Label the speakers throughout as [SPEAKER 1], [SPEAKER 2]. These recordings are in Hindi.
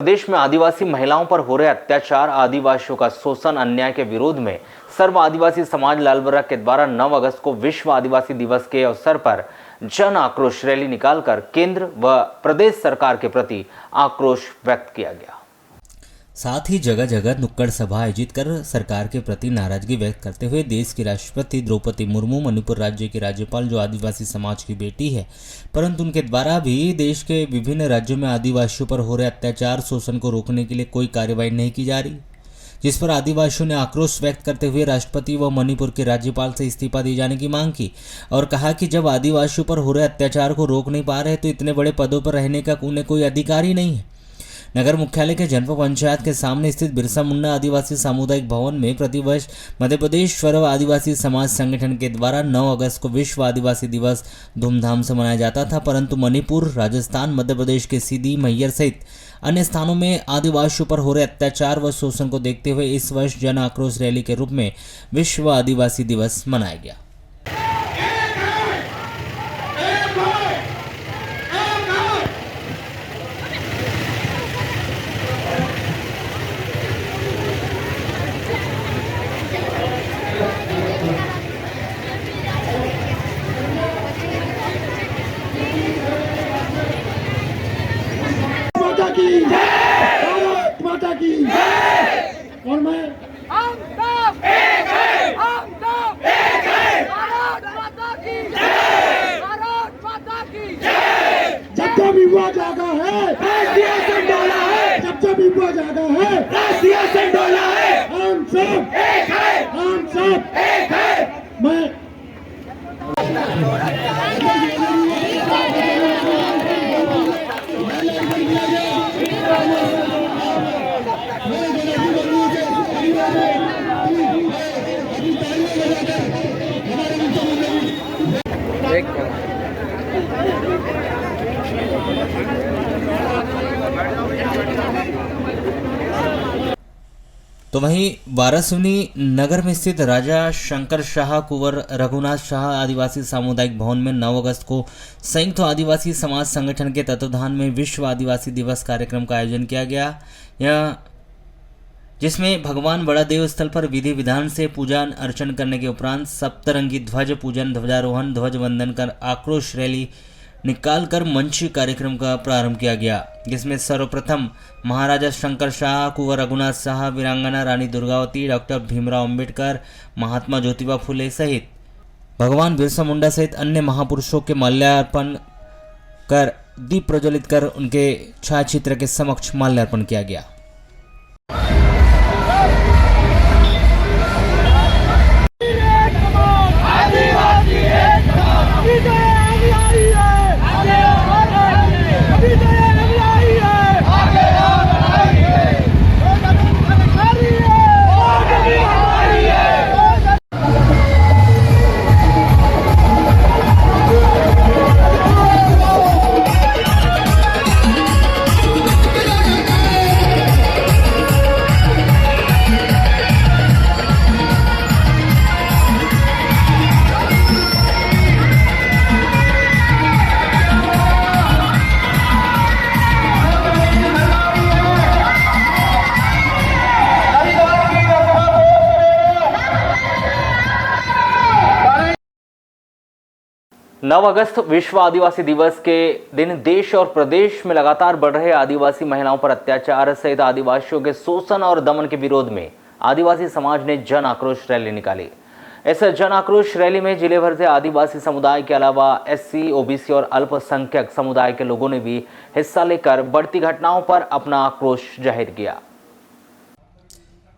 [SPEAKER 1] प्रदेश में आदिवासी महिलाओं पर हो रहे अत्याचार, आदिवासियों का शोषण, अन्याय के विरोध में सर्व आदिवासी समाज लालबर्रा के द्वारा 9 अगस्त को विश्व आदिवासी दिवस के अवसर पर जन आक्रोश रैली निकालकर केंद्र व प्रदेश सरकार के प्रति आक्रोश व्यक्त किया गया।
[SPEAKER 2] साथ ही जगह जगह नुक्कड़ सभा आयोजित कर सरकार के प्रति नाराजगी व्यक्त करते हुए देश की राष्ट्रपति द्रौपदी मुर्मू, मणिपुर राज्य की राज्यपाल जो आदिवासी समाज की बेटी है, परंतु उनके द्वारा भी देश के विभिन्न राज्यों में आदिवासियों पर हो रहे अत्याचार, शोषण को रोकने के लिए कोई कार्रवाई नहीं की जा रही, जिस पर आदिवासियों ने आक्रोश व्यक्त करते हुए राष्ट्रपति व मणिपुर के राज्यपाल से इस्तीफा दिए जाने की मांग की और कहा कि जब आदिवासियों पर हो रहे अत्याचार को रोक नहीं पा रहे तो इतने बड़े पदों पर रहने का उन्हें कोई अधिकार ही नहीं है। नगर मुख्यालय के जनपद पंचायत के सामने स्थित बिरसा मुंडा आदिवासी सामुदायिक भवन में प्रतिवर्ष मध्य प्रदेश सर्व आदिवासी समाज संगठन के द्वारा 9 अगस्त को विश्व आदिवासी दिवस धूमधाम से मनाया जाता था, परंतु मणिपुर, राजस्थान, मध्य प्रदेश के सीधी, मैहर सहित अन्य स्थानों में आदिवासियों पर हो रहे अत्याचार व शोषण को देखते हुए इस वर्ष जन आक्रोश रैली के रूप में विश्व आदिवासी दिवस मनाया गया।
[SPEAKER 3] माता की और मैं
[SPEAKER 4] हम सब एक हैं, हम सब एक हैं। भारत माता की जय, भारत माता की जय।
[SPEAKER 3] जब भी हुआ जागा है
[SPEAKER 4] राष्ट्रीय संडोला है,
[SPEAKER 3] जब भी हुआ जागा है
[SPEAKER 4] राष्ट्रीय संडोला है।
[SPEAKER 3] हम सब
[SPEAKER 4] एक है,
[SPEAKER 3] हम सब
[SPEAKER 4] एक है।
[SPEAKER 3] मैं
[SPEAKER 2] तो वहीं वाराणसी नगर में स्थित राजा शंकर शाह कुंवर रघुनाथ शाह आदिवासी सामुदायिक भवन में 9 अगस्त को संयुक्त आदिवासी समाज संगठन के तत्वाधान में विश्व आदिवासी दिवस कार्यक्रम का आयोजन किया गया, जिसमें भगवान बड़ा देव स्थल पर विधि विधान से पूजा अर्चन करने के उपरांत सप्तरंगी ध्वज पूजन, ध्वजारोहण, ध्वज वंदन कर आक्रोश रैली निकालकर मंच कार्यक्रम का प्रारंभ किया गया, जिसमें सर्वप्रथम महाराजा शंकर शाह कुंवर रघुनाथ शाह, वीरांगना रानी दुर्गावती, डॉक्टर भीमराव अंबेडकर, महात्मा ज्योतिबा फुले सहित भगवान बिरसा मुंडा सहित अन्य महापुरुषों के माल्यार्पण कर दीप प्रज्वलित कर उनके छायाचित्र के समक्ष माल्यार्पण किया गया।
[SPEAKER 1] नौ अगस्त विश्व आदिवासी दिवस के दिन देश और प्रदेश में लगातार बढ़ रहे आदिवासी महिलाओं पर अत्याचार सहित आदिवासियों के शोषण और दमन के विरोध में आदिवासी समाज ने जन आक्रोश रैली निकाली। इस जन आक्रोश रैली में जिले भर से आदिवासी समुदाय के अलावा एससी, ओबीसी और अल्पसंख्यक समुदाय के लोगों ने भी हिस्सा लेकर बढ़ती घटनाओं पर अपना आक्रोश जाहिर किया।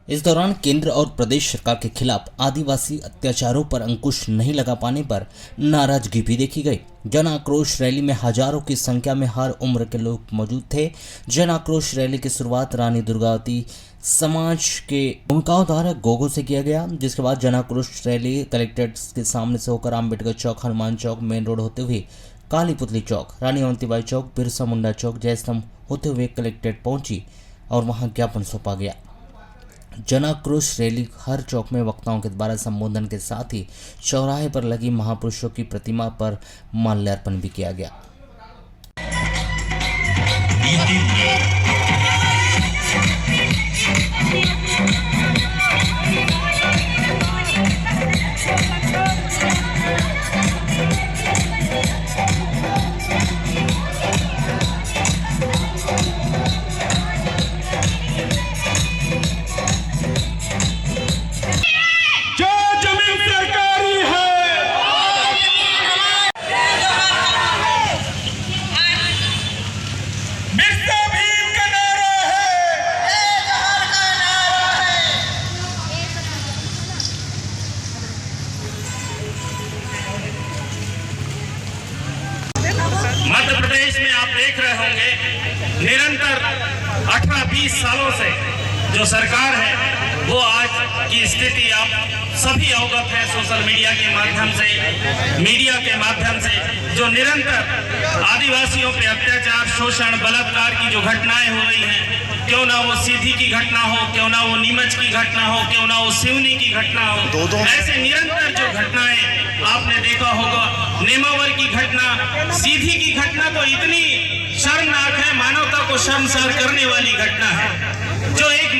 [SPEAKER 2] इस दौरान केंद्र और प्रदेश सरकार के खिलाफ आदिवासी अत्याचारों पर अंकुश नहीं लगा पाने पर नाराजगी भी देखी गई। जन आक्रोश रैली में हजारों की संख्या में हर उम्र के लोग मौजूद थे। जन आक्रोश रैली की शुरुआत रानी दुर्गावती समाज के भूमिकाओं द्वारा गोगो से किया गया, जिसके बाद जन आक्रोश रैली कलेक्ट्रेट के सामने से होकर अम्बेडकर चौक, हनुमान चौक, मेन रोड होते हुए काली पुतली चौक, रानी अवंतीबाई चौक, बिरसा मुंडा चौक, जय स्तंभ होते हुए कलेक्ट्रेट पहुंची और वहां ज्ञापन सौंपा गया। जन आक्रोश रैली हर चौक में वक्ताओं के द्वारा संबोधन के साथ ही चौराहे पर लगी महापुरुषों की प्रतिमा पर माल्यार्पण भी किया गया।
[SPEAKER 5] 20 सालों से जो सरकार है वो आज की स्थिति आप सभी अवगत है। सोशल मीडिया के माध्यम से, मीडिया के माध्यम से जो निरंतर आदिवासियों पे अत्याचार, शोषण, बलात्कार की जो घटनाएं हो रही हैं, क्यों ना वो सीधी की घटना हो, क्यों ना वो नीमच की घटना हो, क्यों ना वो सिवनी की घटना हो, ऐसे निरंतर जो घटनाएं आपने देखा होगा। नेमावर की घटना, सीधी की घटना तो इतनी शर्मनाक है, मानवता को शर्मसार करने वाली घटना है। जो एक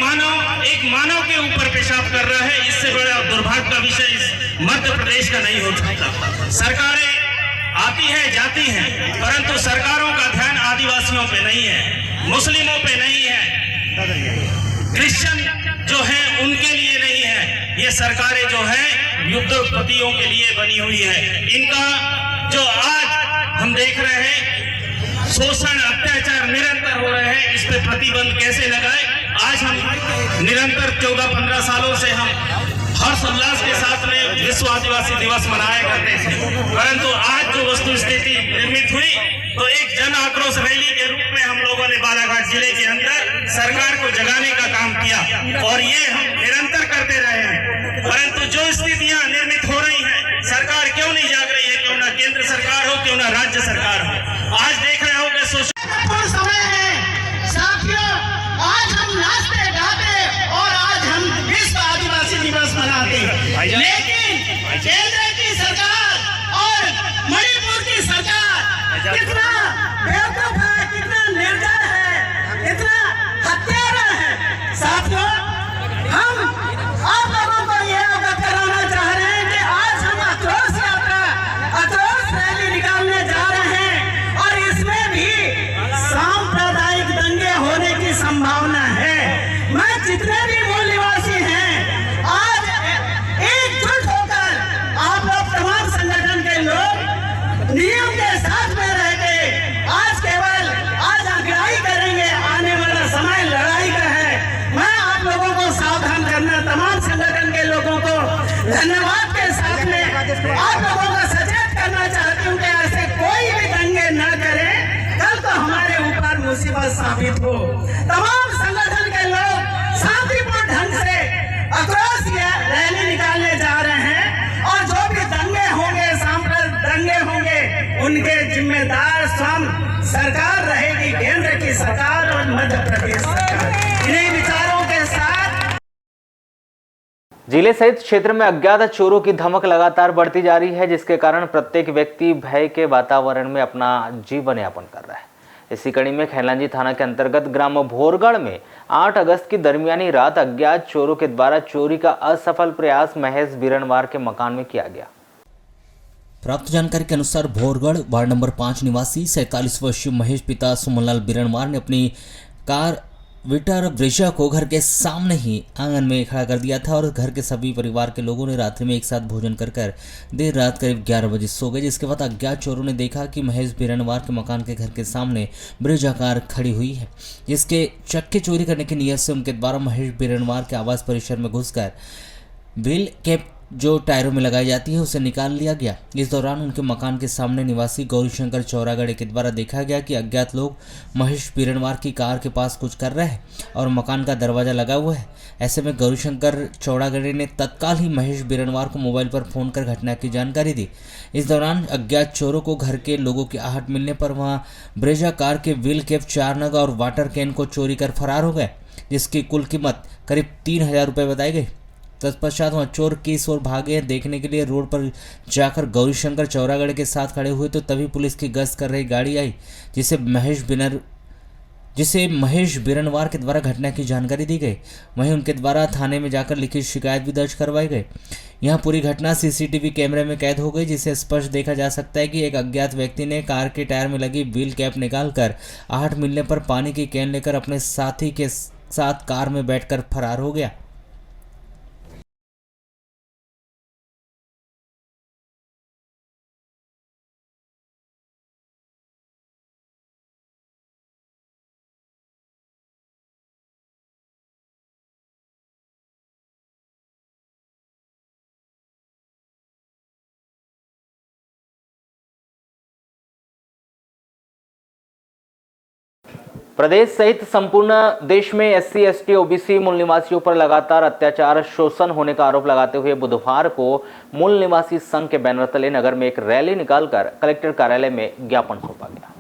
[SPEAKER 5] मानव के ऊपर पेशाब कर रहा है, इससे बड़ा दुर्भाग्य का विषय इस मध्य प्रदेश का नहीं हो सकता। सरकारें आती है जाती हैं, परंतु सरकारों का ध्यान आदिवासियों पे नहीं है, मुस्लिमों पे नहीं है, क्रिश्चियन जो है उनके लिए नहीं है। ये सरकारें जो है युद्धपतियों के लिए बनी हुई है। इनका जो आज हम देख रहे हैं शोषण, अत्याचार निरंतर हो रहे हैं, इस पे प्रतिबंध कैसे लगाए। आज हम निरंतर 14-15 सालों से हम हर्षोल्लास के साथ में विश्व आदिवासी दिवस मनाया करते थे, परंतु आज जो वस्तु स्थिति निर्मित हुई तो एक जन आक्रोश रैली के रूप में हम लोगों ने बालाघाट जिले के अंदर सरकार को जगाने का काम किया और ये हम निरंतर करते रहे हैं। परंतु जो स्थितियां निर्मित हो रही हैं, सरकार क्यों नहीं जाग रही है, क्यों ना केंद्र सरकार हो, क्यों ना राज्य सरकार हो। आज देख रहे हो कि
[SPEAKER 6] समय है साथियों, आज हम नाचते गाते और आज हम विश्व आदिवासी दिवस मनाते, लेकिन केंद्र की सरकार और मणिपुर की सरकार कितना बेवकूफ है, कितना निर्दय है, कितना हत्यारा है। साथियों, हम आप लोगों को यह अवगत कराना चाह रहे हैं कि आज हम आक्रोश यात्रा, आक्रोश रैली निकालने जा रहे हैं और इसमें भी सांप्रदायिक दंगे होने की संभावना है। मैं जितने भी मूल निवासी हैं, आज एकजुट होकर आप लोग तमाम संगठन के लोग नियम के साथ में रह के आज लड़ाई करेंगे। आने वाला समय लड़ाई का है। मैं आप लोगों को सावधान करना, तमाम संगठन के लोगों को धन्यवाद के साथ में आप लोगों को सचेत करना चाहती हूँ कि ऐसे कोई भी दंगे न करें, कल तो हमारे ऊपर मुसीबत साबित हो। तमाम संगठन के लोग शांतिपूर्ण ढंग से आक्रोश रैली निकालने जा रहे हैं और जो भी दंगे होंगे, सांप्रदायिक दंगे होंगे, उनके जिम्मेदार स्वयं सरकार रहेगी, केंद्र की सरकार और मध्य प्रदेश सरकार। इन्हीं विचारों के साथ
[SPEAKER 1] जिले सहित क्षेत्र में अज्ञात चोरों की धमक लगातार बढ़ती जा रही है, जिसके कारण प्रत्येक व्यक्ति भय के वातावरण में अपना जीवन यापन कर रहा है। इसी कड़ी में खैलांजी थाना के अंतर्गत ग्राम भोरगढ़ में 8 अगस्त की दरमियानी रात अज्ञात चोरों के द्वारा चोरी का असफल प्रयास महेश बिरनवार के मकान में किया गया।
[SPEAKER 2] प्राप्त जानकारी के अनुसार भोरगढ़ वार्ड नंबर 5 निवासी 47 वर्षीय महेश पिता सुमनलाल बिरनवार ने अपनी कार विटर ब्रेजा को घर के सामने ही आंगन में खड़ा कर दिया था और घर के सभी परिवार के लोगों ने रात्रि में एक साथ भोजन कर देर रात करीब 11 बजे सो गए। जिसके बाद अज्ञात चोरों ने देखा कि महेश बिरनवार के मकान के घर के सामने ब्रेजा कार खड़ी हुई है, जिसके चक्के चोरी करने की नीयत से उनके द्वारा महेश बिरनवार के आवास परिसर में घुसकर व्हील कैप जो टायरों में लगाई जाती है उसे निकाल लिया गया। इस दौरान उनके मकान के सामने निवासी गौरीशंकर चौरागड़े के द्वारा देखा गया कि अज्ञात लोग महेश बिरनवार की कार के पास कुछ कर रहे हैं और मकान का दरवाजा लगा हुआ है। ऐसे में गौरीशंकर चौरागड़े ने तत्काल ही महेश बिरनवार को मोबाइल पर फोन कर घटना की जानकारी दी। इस दौरान अज्ञात चोरों को घर के लोगों की आहट मिलने पर वहां ब्रेजा कार के व्हील कैप 4 नग और वाटर कैन को चोरी कर फरार हो गए, जिसकी कुल कीमत करीब 3000 रुपये बताई गई। तत्पश्चात वहाँ चोर किस ओर भागे देखने के लिए रोड पर जाकर गौरीशंकर चौरागड़े के साथ खड़े हुए तो तभी पुलिस की गश्त कर रही गाड़ी आई, जिसे महेश बिरनवार के द्वारा घटना की जानकारी दी गई। वहीं उनके द्वारा थाने में जाकर लिखित शिकायत भी दर्ज करवाई गई। यहां पूरी घटना सीसीटीवी कैमरे में कैद हो गई, जिसे स्पष्ट देखा जा सकता है कि एक अज्ञात व्यक्ति ने कार के टायर में लगी व्हील कैप निकालकर आहट मिलने पर पानी की कैन लेकर अपने साथी के साथ कार में बैठकर फरार हो गया।
[SPEAKER 1] प्रदेश सहित संपूर्ण देश में एससी, एसटी, ओबीसी मूल निवासियों पर लगातार अत्याचार, शोषण होने का आरोप लगाते हुए बुधवार को मूल निवासी संघ के बैनर तले नगर में एक रैली निकालकर कलेक्टर कार्यालय में ज्ञापन सौंपा गया।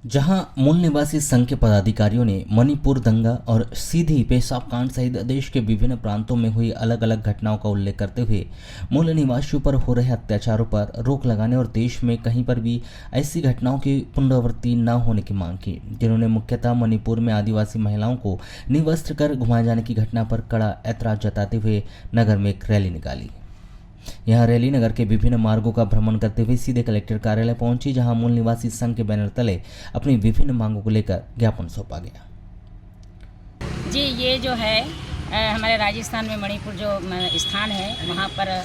[SPEAKER 2] जहां मूल निवासी संघ के पदाधिकारियों ने मणिपुर दंगा और सीधी पेशाब कांड सहित देश के विभिन्न प्रांतों में हुई अलग अलग घटनाओं का उल्लेख करते हुए मूल निवासियों पर हो रहे अत्याचारों पर रोक लगाने और देश में कहीं पर भी ऐसी घटनाओं की पुनरावृत्ति न होने की मांग की, जिन्होंने मुख्यतः मणिपुर में आदिवासी महिलाओं को निवस्त्र कर घुमाए जाने की घटना पर कड़ा ऐतराज जताते हुए नगर में एक रैली निकाली। यहां रैली नगर के विभिन्न मार्गों का भ्रमण करते हुए सीधे कलेक्टर कार्यालय पहुंची, जहां मूल निवासी संघ के बैनर तले अपनी विभिन्न मांगों को लेकर ज्ञापन सौंपा गया।
[SPEAKER 7] जी, ये जो है हमारे राजस्थान में मणिपुर जो स्थान है, वहाँ पर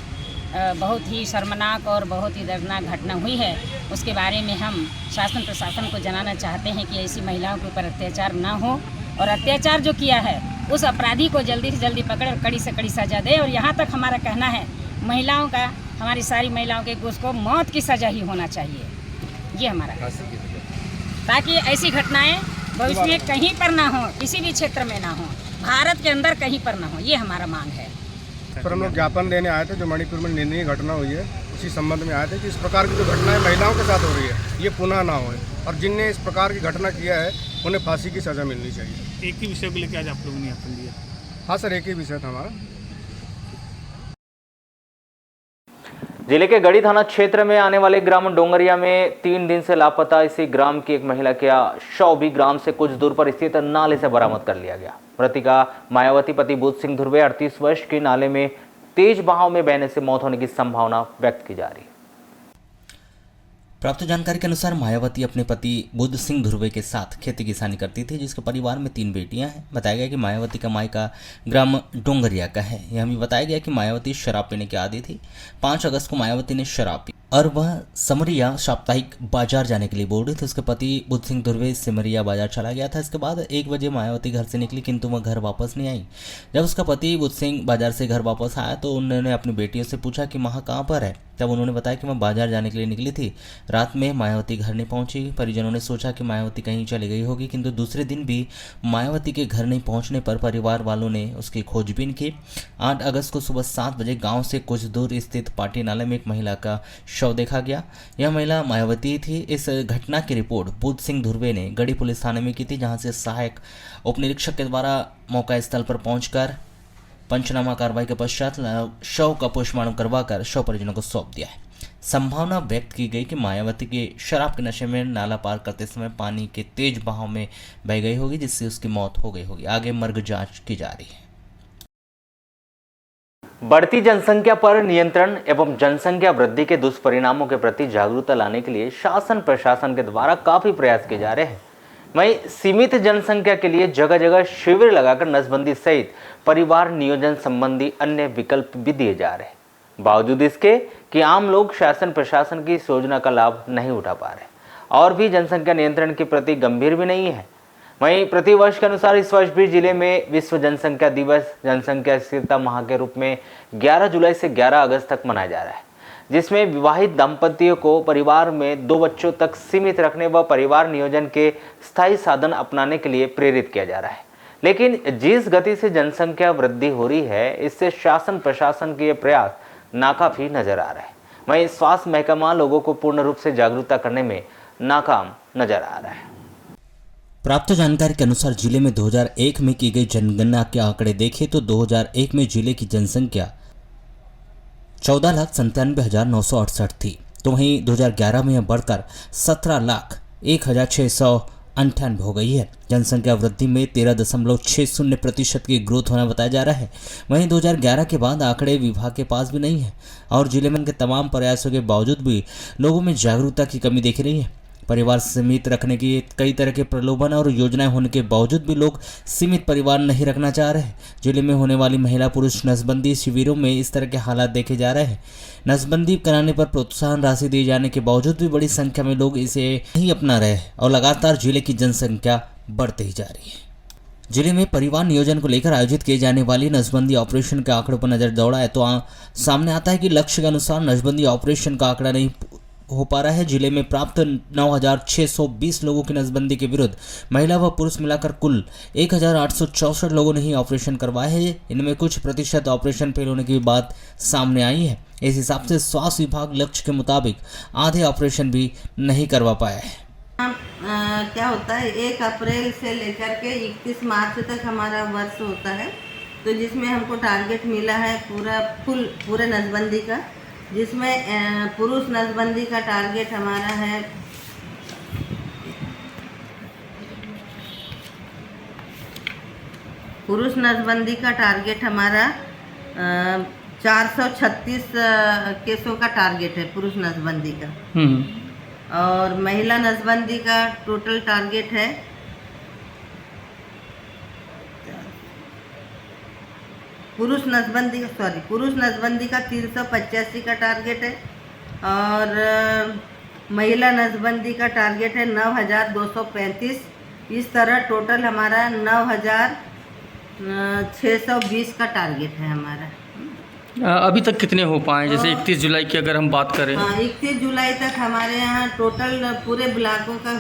[SPEAKER 7] बहुत ही शर्मनाक और बहुत ही दर्दनाक घटना हुई है। उसके बारे में हम शासन प्रशासन को जनाना चाहते हैं कि ऐसी महिलाओं के ऊपर अत्याचार ना हो और अत्याचार जो किया है उस अपराधी को जल्दी से जल्दी पकड़ कड़ी से कड़ी सजा दे। और यहाँ तक हमारा कहना है महिलाओं का, हमारी सारी महिलाओं के उसको मौत की सजा ही होना चाहिए, ये हमारा, ताकि ऐसी घटनाएं भविष्य में कहीं पर ना हो, किसी भी क्षेत्र में ना हो, भारत के अंदर कहीं पर ना हो, ये हमारा मांग है।
[SPEAKER 8] पर हम लोग ज्ञापन देने आए थे, जो मणिपुर में निंदनीय घटना हुई है उसी संबंध में आए थे कि इस प्रकार की जो घटनाएं महिलाओं के साथ हो रही है ये पुनः ना हो, और जिनने इस प्रकार की घटना किया है उन्हें फांसी की सजा मिलनी चाहिए।
[SPEAKER 9] एक ही विषय को लेकर आज आप लोगों ने ज्ञापन दिया?
[SPEAKER 8] हाँ सर, एक ही विषय था हमारा।
[SPEAKER 1] जिले के गढ़ी थाना क्षेत्र में आने वाले ग्राम डोंगरिया में 3 दिन से लापता इसी ग्राम की एक महिला का शव भी ग्राम से कुछ दूर पर स्थित नाले से बरामद कर लिया गया। मृतिका मायावती पति बुद्ध सिंह धुर्वे 38 वर्ष की नाले में तेज बहाव में बहने से मौत होने की संभावना व्यक्त की जा रही है।
[SPEAKER 2] प्राप्त जानकारी के अनुसार मायावती अपने पति बुद्ध सिंह धुर्वे के साथ खेती किसानी करती थी, जिसके परिवार में 3 बेटियां हैं। बताया गया कि मायावती का मायका ग्राम डोंगरिया का है। यह भी बताया गया कि मायावती शराब पीने की आदी थी। 5 अगस्त को मायावती ने शराब पी और वह सिमरिया साप्ताहिक बाजार जाने के लिए बोल रही थी। उसके पति बुद्ध सिंह धुर्वे सिमरिया बाजार चला गया था। इसके बाद 1 बजे मायावती घर से निकली, किंतु वह घर वापस नहीं आई। जब उसका पति बुद्ध सिंह बाजार से घर वापस आया तो उन्होंने अपनी बेटियों से पूछा कि माँ कहाँ पर है। तब उन्होंने बताया कि मैं बाजार जाने के लिए निकली थी। रात में मायावती घर नहीं पहुंची। परिजनों ने सोचा कि मायावती कहीं चली गई होगी, किंतु दूसरे दिन भी मायावती के घर नहीं पहुंचने पर परिवार वालों ने उसकी खोजबीन की। 8 अगस्त को सुबह 7 बजे गांव से कुछ दूर स्थित पाटी नाले में एक महिला का शव देखा गया। यह महिला मायावती थी। इस घटना की रिपोर्ट बुद्ध सिंह धुर्वे ने गढ़ी पुलिस थाने में की थी, जहां से सहायक उप निरीक्षक के द्वारा मौका स्थल पर पहुंचकर पंचनामा कार्रवाई के पश्चात शव का पोस्टमार्टम करवाकर शव परिजनों को सौंप दिया है। संभावना व्यक्त की गई कि मायावती के शराब के नशे में नाला पार करते समय पानी के तेज बहाव में बह गई होगी, जिससे उसकी मौत हो गई होगी। आगे मर्ग जांच की जा रही है।
[SPEAKER 1] बढ़ती जनसंख्या पर नियंत्रण एवं जनसंख्या वृद्धि के दुष्परिणामों के प्रति जागरूकता लाने के लिए शासन प्रशासन के द्वारा काफी प्रयास किए जा रहे हैं। वहीं सीमित जनसंख्या के लिए जगह जगह शिविर लगाकर नसबंदी सहित परिवार नियोजन संबंधी अन्य विकल्प भी दिए जा रहे हैं। बावजूद इसके कि आम लोग शासन प्रशासन की इस योजना का लाभ नहीं उठा पा रहे और भी जनसंख्या नियंत्रण के प्रति गंभीर भी नहीं है। वहीं प्रतिवर्ष के अनुसार इस वर्ष भी जिले में विश्व जनसंख्या दिवस जनसंख्या स्थिरता माह के रूप में 11 जुलाई से 11 अगस्त तक मनाया जा रहा है, जिसमें विवाहित दंपतियों को परिवार में 2 बच्चों तक सीमित रखने व परिवार नियोजन के स्थायी साधन अपनाने के लिए प्रेरित किया जा रहा है। लेकिन जिस गति से जनसंख्या वृद्धि हो रही है, इससे शासन प्रशासन के ये प्रयास नाकाफी नजर आ रहा है। वहीं स्वास्थ्य महकमा लोगों को पूर्ण रूप से जागरूकता करने में नाकाम नजर आ रहा है।
[SPEAKER 2] प्राप्त जानकारी के अनुसार जिले में 2001 में की गई जनगणना के आंकड़े देखें तो 2001 में जिले की जनसंख्या 14,97,968 थी, तो वहीं 2011 में यह बढ़कर 17,01,698 हो गई है। जनसंख्या वृद्धि में 13.60% की ग्रोथ होना बताया जा रहा है। वहीं 2011 के बाद आंकड़े विभाग के पास भी नहीं है और जिले में के तमाम प्रयासों के बावजूद भी लोगों में जागरूकता की कमी देखी रही है। परिवार सीमित रखने की कई तरह के प्रलोभन और योजनाएं होने के बावजूद भी लोग सीमित परिवार नहीं रखना चाह रहे हैं। जिले में होने वाली महिला पुरुष नसबंदी शिविरों में इस तरह के हालात देखे जा रहे हैं। नसबंदी कराने पर प्रोत्साहन राशि दिए जाने के बावजूद भी बड़ी संख्या में लोग इसे नहीं अपना रहे हैं और लगातार जिले की जनसंख्या बढ़ती ही जा रही है। जिले में परिवार नियोजन को लेकर आयोजित किए जाने वाली नसबंदी ऑपरेशन के आंकड़ों पर नजर दौड़ा है तो सामने आता है कि लक्ष्य के अनुसार नसबंदी ऑपरेशन का आंकड़ा नहीं हो पा रहा है। जिले में प्राप्त 9,620 लोगों की नसबंदी के विरुद्ध महिला व पुरुष मिलाकर कुल 1,864 लोगों ने ही ऑपरेशन करवाए हैं। इनमें कुछ प्रतिशत ऑपरेशन फेल होने की बात सामने आई है। इस हिसाब से स्वास्थ्य विभाग लक्ष्य के मुताबिक आधे ऑपरेशन भी नहीं करवा पाया है।
[SPEAKER 10] क्या होता है, 1 अप्रैल से लेकर के 31 मार्च तक हमारा वर्ष होता है, तो जिसमें हमको टारगेट मिला है पूरे नसबंदी का, जिसमें पुरुष नसबंदी का टारगेट हमारा है पुरुष नसबंदी का टारगेट हमारा 436 केसों का टारगेट है पुरुष नसबंदी का। और महिला नसबंदी का टोटल टारगेट है पुरुष नसबंदी का 385 का टारगेट है और महिला नसबंदी का टारगेट है 9,235। इस तरह टोटल हमारा 9,620 का टारगेट है हमारा।
[SPEAKER 11] अभी तक कितने हो पाए, जैसे 31 जुलाई की अगर हम बात करें?
[SPEAKER 10] 31 जुलाई तक हमारे यहाँ टोटल पूरे ब्लॉकों का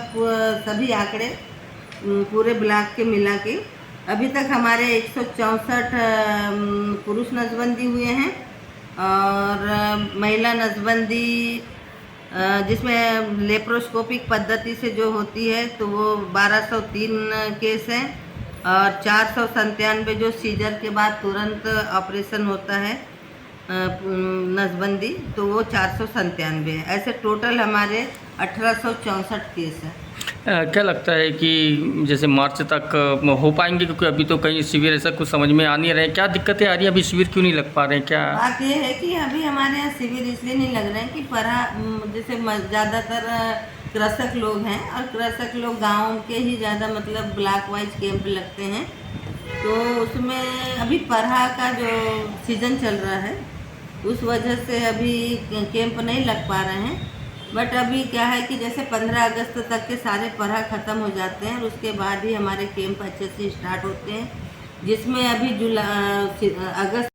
[SPEAKER 10] सभी आंकड़े पूरे ब्लॉक के मिला के अभी तक हमारे 164 पुरुष नसबंदी हुए हैं और महिला नसबंदी जिसमें लेप्रोस्कोपिक पद्धति से जो होती है तो वो 1203 केस हैं और 497 जो सीजर के बाद तुरंत ऑपरेशन होता है नसबंदी, तो वो 497 है। ऐसे टोटल हमारे 1864 केस हैं।
[SPEAKER 11] क्या लगता है कि जैसे मार्च तक हो पाएंगे, क्योंकि अभी तो कहीं शिविर ऐसा कुछ समझ में आ नहीं रहे, क्या दिक्कतें आ रही हैं? अभी शिविर क्यों नहीं लग पा रहे हैं? क्या
[SPEAKER 10] बात ये है कि अभी हमारे यहाँ शिविर इसलिए नहीं लग रहे हैं कि जैसे ज़्यादातर कृषक लोग हैं और कृषक लोग गाँव के ही ज़्यादा मतलब ब्लॉक वाइज कैंप लगते हैं, तो उसमें अभी परहा का जो सीज़न चल रहा है उस वजह से अभी कैंप नहीं लग पा रहे हैं। बट अभी क्या है कि जैसे 15 अगस्त तक के सारे परहा ख़त्म हो जाते हैं और उसके बाद ही हमारे कैंप अच्छे से स्टार्ट होते हैं, जिसमें अभी अगस्त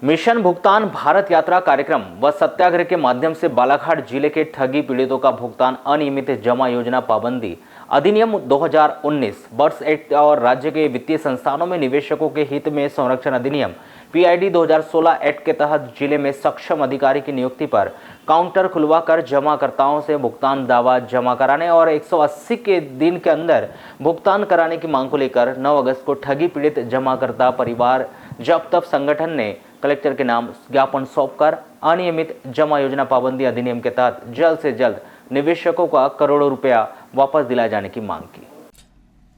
[SPEAKER 1] मिशन भुगतान भारत यात्रा कार्यक्रम व सत्याग्रह के माध्यम से बालाघाट जिले के ठगी पीड़ितों का भुगतान अनियमित जमा योजना पाबंदी अधिनियम 2019 बर्ड्स एक्ट और राज्य के वित्तीय संस्थानों में निवेशकों के हित में संरक्षण अधिनियम PID 2016 एक्ट के तहत जिले में सक्षम अधिकारी की नियुक्ति पर काउंटर खुलवाकर जमाकर्ताओं से भुगतान दावा जमा कराने और 180 के दिन के अंदर भुगतान कराने की मांग को लेकर 9 अगस्त को ठगी पीड़ित जमाकर्ता परिवार जब तब संगठन ने कलेक्टर के नाम ज्ञापन सौंपकर अनियमित जमा योजना पाबंदी अधिनियम के तहत जल्द से जल्द निवेशकों का करोड़ों रुपया वापस दिलाए जाने की मांग की।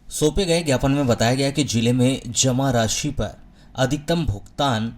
[SPEAKER 2] सौंपे गए ज्ञापन में बताया गया कि जिले में जमा राशि पर अधिकतम भुगतान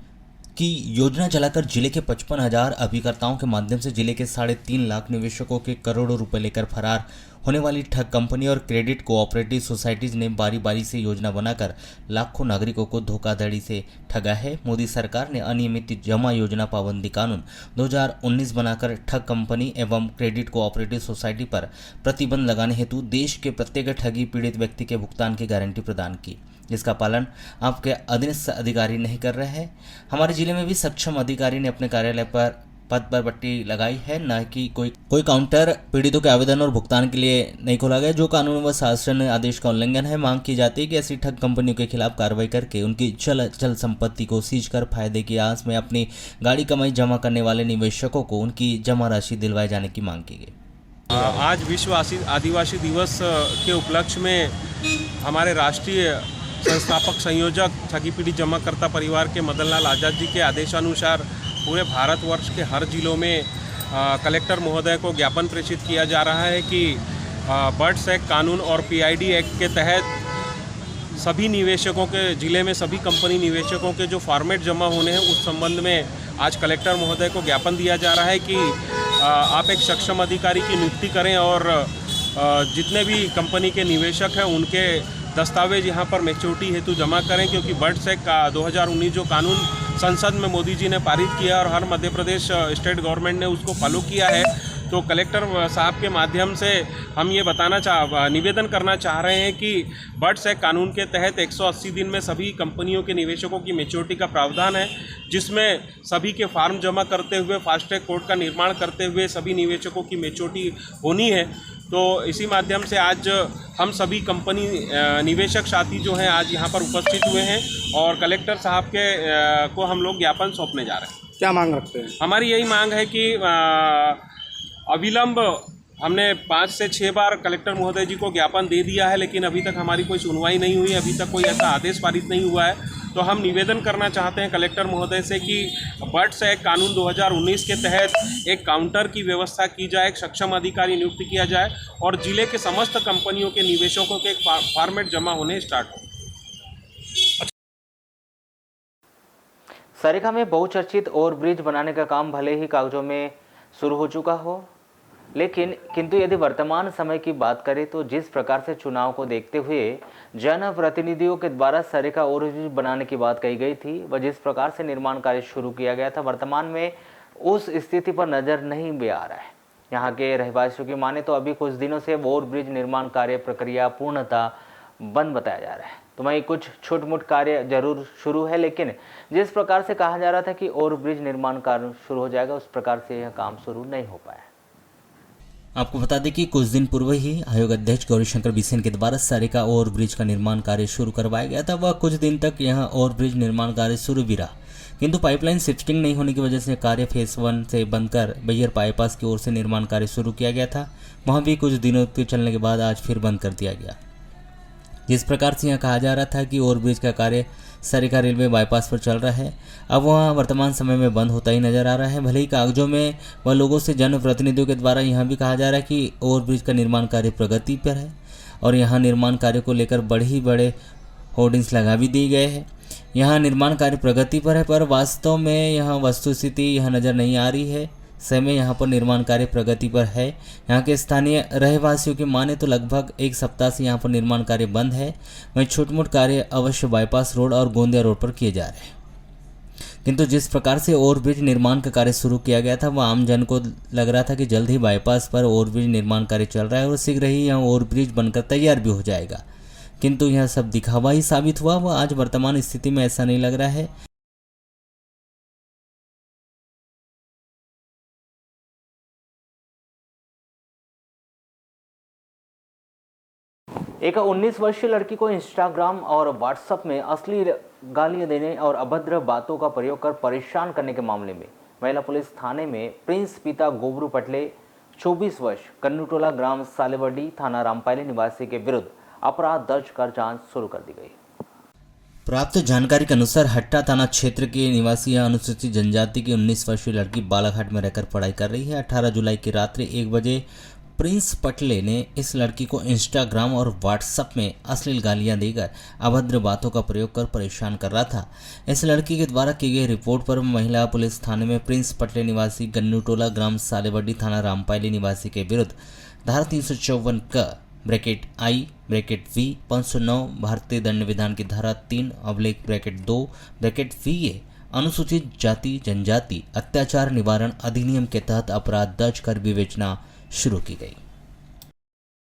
[SPEAKER 2] की योजना चलाकर जिले के 55,000 अभिकर्ताओं के माध्यम से जिले के 3.5 लाख निवेशकों के करोड़ों रुपए लेकर फरार होने वाली ठग कंपनी और क्रेडिट कोऑपरेटिव सोसाइटीज ने बारी बारी से योजना बनाकर लाखों नागरिकों को धोखाधड़ी से ठगा है। मोदी सरकार ने अनियमित जमा योजना पाबंदी कानून 2019 बनाकर ठग कंपनी एवं क्रेडिट कोऑपरेटिव सोसाइटी पर प्रतिबंध लगाने हेतु देश के प्रत्येक ठगी पीड़ित व्यक्ति के भुगतान की गारंटी प्रदान की, जिसका पालन आपके अधीनस्थ अधिकारी नहीं कर रहे हैं। हमारे जिले में भी सक्षम अधिकारी ने अपने कार्यालय पर पद पर पट्टी लगाई है, न कि कोई काउंटर पीड़ितों के आवेदन और भुगतान के लिए नहीं खोला गया, जो कानून व शासन आदेश का उल्लंघन है। मांग की जाती है कि ऐसी ठग कंपनियों के खिलाफ कार्रवाई करके उनकी चल संपत्ति को सीज कर फायदे की आस में अपनी गाड़ी कमाई जमा करने वाले निवेशकों को उनकी जमा राशि दिलवाए जाने की मांग की गई।
[SPEAKER 12] आज विश्व आदिवासी दिवस के उपलक्ष्य में हमारे राष्ट्रीय संस्थापक संयोजक ठगी पीड़ित जमाकर्ता परिवार के मदन लाल आज़ाद जी के आदेशानुसार पूरे भारतवर्ष के हर जिलों में कलेक्टर महोदय को ज्ञापन प्रेषित किया जा रहा है कि बर्ड्स एक्ट कानून और PID एक्ट के तहत सभी निवेशकों के जिले में सभी कंपनी निवेशकों के जो फॉर्मेट जमा होने हैं उस संबंध में आज कलेक्टर महोदय को ज्ञापन दिया जा रहा है कि आप एक सक्षम अधिकारी की नियुक्ति करें और जितने भी कंपनी के निवेशक हैं उनके दस्तावेज यहाँ पर मैच्योरिटी हेतु जमा करें, क्योंकि बर्ड्स एक्ट का 2019 जो कानून संसद में मोदी जी ने पारित किया और हर मध्य प्रदेश स्टेट गवर्नमेंट ने उसको फॉलो किया है, तो कलेक्टर साहब के माध्यम से हम ये निवेदन करना चाह रहे हैं कि बर्ड्स एक्ट कानून के तहत 180 दिन में सभी कंपनियों के निवेशकों की मैच्योरिटी का प्रावधान है, जिसमें सभी के फार्म जमा करते हुए फास्ट ट्रैक कोर्ट का निर्माण करते हुए सभी निवेशकों की मैच्योरिटी होनी है। तो इसी माध्यम से आज हम सभी कंपनी निवेशक साथी जो हैं आज यहाँ पर उपस्थित हुए हैं और कलेक्टर साहब को हम लोग ज्ञापन सौंपने जा रहे हैं।
[SPEAKER 8] क्या मांग रखते हैं?
[SPEAKER 12] हमारी यही मांग है कि अविलंब हमने 5 से 6 बार कलेक्टर महोदय जी को ज्ञापन दे दिया है, लेकिन अभी तक हमारी कोई सुनवाई नहीं हुई, अभी तक कोई ऐसा आदेश पारित नहीं हुआ है। तो हम निवेदन करना चाहते हैं कलेक्टर महोदय से कि बर्ड्स एक्ट कानून 2019 के तहत एक काउंटर की व्यवस्था की जाए, एक सक्षम अधिकारी नियुक्त किया जाए और जिले के समस्त कंपनियों के निवेशकों के फॉर्मेट जमा होने स्टार्ट हो।
[SPEAKER 1] सरेखा में बहुचर्चित ओवरब्रिज बनाने का काम भले ही कागजों में शुरू हो चुका हो, किंतु यदि वर्तमान समय की बात करें तो जिस प्रकार से चुनाव को देखते हुए जनप्रतिनिधियों के द्वारा सरेखा ओवरब्रिज बनाने की बात कही गई थी व जिस प्रकार से निर्माण कार्य शुरू किया गया था, वर्तमान में उस स्थिति पर नज़र नहीं भी आ रहा है। यहाँ के रहवासियों की माने तो अभी कुछ दिनों से ओवरब्रिज निर्माण कार्य प्रक्रिया पूर्णतः बंद बताया जा रहा है। तो वहीं कुछ छोट-मोट कार्य जरूर शुरू है, लेकिन जिस प्रकार से कहा जा रहा था कि ओवरब्रिज निर्माण कार्य शुरू हो जाएगा, उस प्रकार से यह काम शुरू नहीं हो पाया।
[SPEAKER 2] आपको बता दें कि कुछ दिन पूर्व ही आयोग अध्यक्ष गौरीशंकर बिसेन के द्वारा सरेखा ओवरब्रिज का निर्माण कार्य शुरू करवाया गया था। वह कुछ दिन तक यहां ओवरब्रिज निर्माण कार्य शुरू भी रहा, किंतु पाइपलाइन शिफ्टिंग नहीं होने की वजह से कार्य फेज 1 से बनकर बैयर बाईपास की ओर से निर्माण कार्य शुरू किया गया था। वहां भी कुछ दिनों के चलने के बाद आज फिर बंद कर दिया गया। जिस प्रकार से यहाँ कहा जा रहा था कि ओवरब्रिज का कार्य सरेखा रेलवे बाईपास पर चल रहा है, अब वह वर्तमान समय में बंद होता ही नजर आ रहा है। भले ही कागजों में व लोगों से जनप्रतिनिधियों के द्वारा यहां भी कहा जा रहा है कि ओवरब्रिज का निर्माण कार्य प्रगति पर है और यहां निर्माण कार्य को लेकर बड़े होर्डिंग्स लगा भी दिए गए हैं। यहाँ निर्माण कार्य प्रगति पर है, पर वास्तव में यहाँ वस्तुस्थिति यहाँ नज़र नहीं आ रही है। समय यहाँ पर निर्माण कार्य प्रगति पर है। यहाँ के स्थानीय रहवासियों की माने तो लगभग 1 सप्ताह से यहाँ पर निर्माण कार्य बंद है। वहीं छोट मोट कार्य अवश्य बाईपास रोड और गोंदिया रोड पर किए जा रहे हैं, किंतु जिस प्रकार से ओवरब्रिज निर्माण का कार्य शुरू किया गया था, वह आम जन को लग रहा था कि जल्द ही बाईपास पर ओवरब्रिज निर्माण कार्य चल रहा है और शीघ्र ही यहाँ ओवरब्रिज बनकर तैयार भी हो जाएगा, किंतु यह सब दिखावा ही साबित हुआ। वह आज वर्तमान स्थिति में ऐसा नहीं लग रहा है।
[SPEAKER 1] एक 19 वर्षीय लड़की को इंस्टाग्राम और व्हाट्सएप में अश्लील गालियां देने और अभद्र बातों का प्रयोग कर परेशान करने के मामले में महिला पुलिस थाने में प्रिंस पिता गोबरू पटले 24 वर्ष कन्नूटोला ग्राम सालेवडी थाना रामपायली निवासी के विरुद्ध अपराध दर्ज कर जांच शुरू कर दी गई।
[SPEAKER 2] प्राप्त जानकारी के अनुसार हट्टा थाना क्षेत्र के निवासी अनुसूचित जनजाति की 19 वर्षीय लड़की बालाघाट में रहकर पढ़ाई कर रही है। 18 जुलाई की रात्रि 1 बजे प्रिंस पटले ने इस लड़की को इंस्टाग्राम और व्हाट्सएप में अश्लील गालियां देकर अभद्र बातों का प्रयोग कर परेशान कर रहा था। इस लड़की के द्वारा की गई रिपोर्ट पर महिला पुलिस थाने में प्रिंस पटले निवासी गन्नूटोला ग्राम सालेवडी थाना रामपायली निवासी के विरुद्ध धारा 354 क (I) (V) 509 भारतीय दंड विधान की धारा 3/2 (VA) अनुसूचित जाति जनजाति अत्याचार निवारण अधिनियम के तहत अपराध दर्ज कर विवेचना शुरू की गई।